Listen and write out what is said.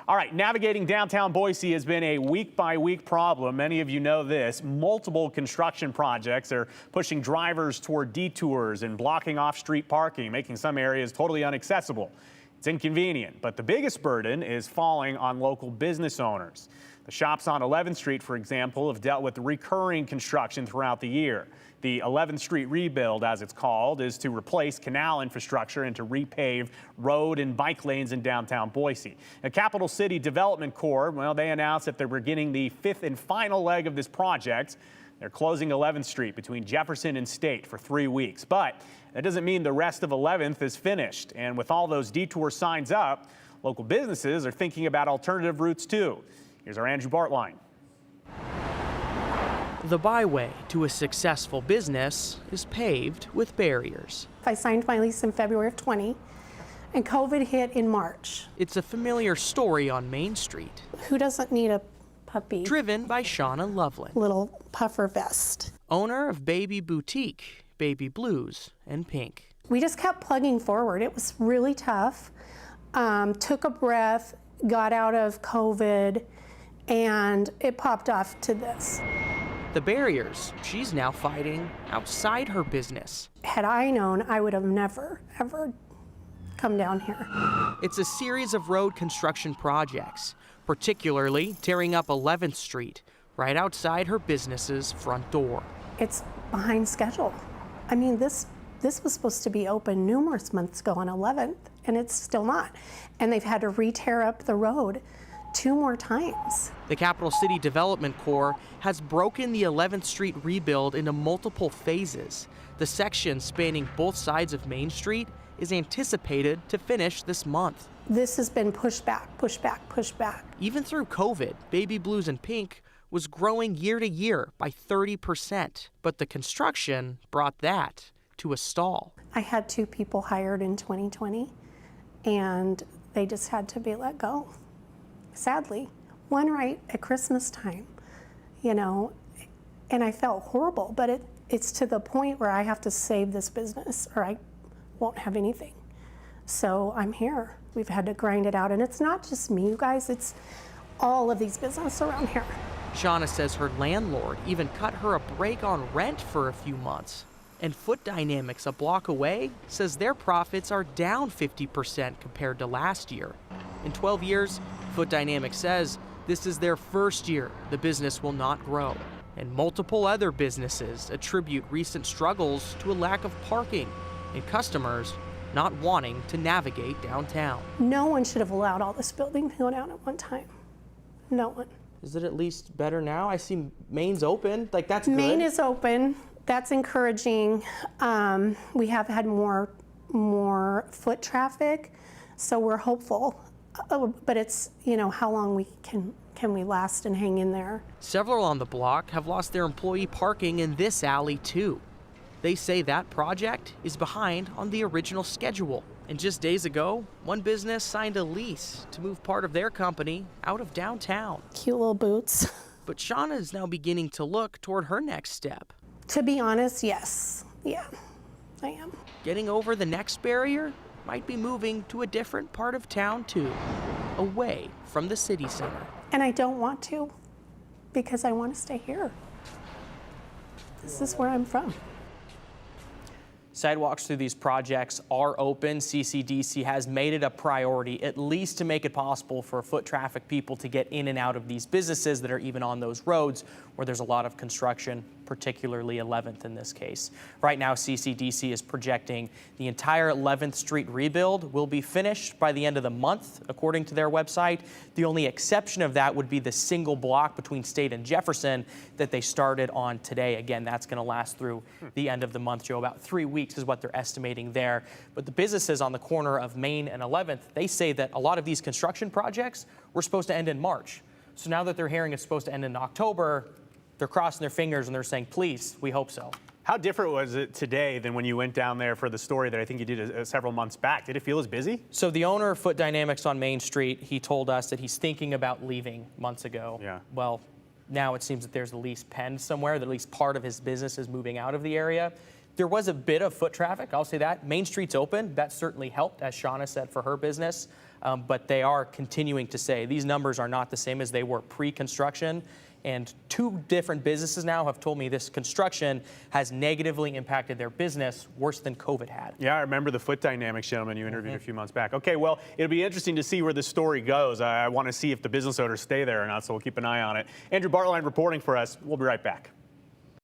All right, navigating downtown Boise has been a week-by-week problem. Many of you know this. Multiple construction projects are pushing drivers toward detours and blocking off street parking, making some areas totally inaccessible. It's inconvenient, but the biggest burden is falling on local business owners. The shops on 11th Street, for example, have dealt with recurring construction throughout the year. The 11th Street rebuild, as it's called, is to replace canal infrastructure and to repave road and bike lanes in downtown Boise. The Capital City Development Corps, well, they announced that they're beginning the fifth and final leg of this project. They're closing 11th Street between Jefferson and State for 3 weeks. But that doesn't mean the rest of 11th is finished. And with all those detour signs up, local businesses are thinking about alternative routes too. Here's our Andrew Bartline. The byway to a successful business is paved with barriers. I signed my lease in February of 20, and COVID hit in March. It's a familiar story on Main Street. Who doesn't need a puppy? Driven by Shauna Loveland, Little puffer vest. Owner of Baby Boutique, Baby Blues and Pink. We just kept plugging forward. It was really tough. Took a breath, got out of COVID, and it popped off to this. The barriers she's now fighting outside her business. Had I known, I would have never, ever come down here. It's a series of road construction projects, particularly tearing up 11th Street, right outside her business's front door. It's behind schedule. I mean, this was supposed to be open numerous months ago on 11th, and it's still not. And they've had to re-tear up the road 2 more times. The Capital City Development Corps has broken the 11th Street rebuild into multiple phases. The section spanning both sides of Main Street is anticipated to finish this month. This has been pushed back, pushed back, pushed back. Even through COVID, Baby Blues and Pink was growing year to year by 30%, but the construction brought that to a stall. I had 2 people hired in 2020, and they just had to be let go. Sadly, one right at Christmas time, you know, and I felt horrible, but it's to the point where I have to save this business or I won't have anything. So I'm here. We've had to grind it out, and it's not just me, you guys, it's all of these businesses around here. Shauna says her landlord even cut her a break on rent for a few months. And Foot Dynamics, a block away, says their profits are down 50% compared to last year. In 12 years, Foot Dynamics says this is their first year the business will not grow. And multiple other businesses attribute recent struggles to a lack of parking and customers not wanting to navigate downtown. No one should have allowed all this building to go down at one time. No one. Is it at least better now? I see Main's open, like that's good. Main is open. That's encouraging. We have had more foot traffic, so we're hopeful. But it's, you know, how long can we last and hang in there? Several on the block have lost their employee parking in this alley too. They say that project is behind on the original schedule. And just days ago, one business signed a lease to move part of their company out of downtown. Cute little boots. But Shauna is now beginning to look toward her next step. To be honest, yes. Yeah, I am. Getting over the next barrier might be moving to a different part of town too, away from the city center. And I don't want to, because I want to stay here. This is where I'm from. Sidewalks through these projects are open. CCDC has made it a priority, at least to make it possible for foot traffic people to get in and out of these businesses that are even on those roads where there's a lot of construction, particularly 11th in this case. Right now, CCDC is projecting the entire 11th Street rebuild will be finished by the end of the month, according to their website. The only exception of that would be the single block between State and Jefferson that they started on today. Again, that's going to last through the end of the month, Joe. About 3 weeks is what they're estimating there. But the businesses on the corner of Main and 11th, they say that a lot of these construction projects were supposed to end in March. So now that they're hearing it's supposed to end in October, they're crossing their fingers and they're saying, please, we hope so. How different was it today than when you went down there for the story that I think you did several months back? Did it feel as busy? So the owner of Foot Dynamics on Main Street, he told us that he's thinking about leaving months ago. Yeah. Well, now it seems that there's a lease penned somewhere, that at least part of his business is moving out of the area. There was a bit of foot traffic, I'll say that. Main Street's open. That certainly helped, as Shauna said, for her business. but they are continuing to say these numbers are not the same as they were pre-construction. And 2 different businesses now have told me this construction has negatively impacted their business worse than COVID had. Yeah, I remember the Foot Dynamics gentleman you interviewed a few months back. Okay, well, it'll be interesting to see where this story goes. I want to see if the business owners stay there or not, so we'll keep an eye on it. Andrew Bartline reporting for us. We'll be right back.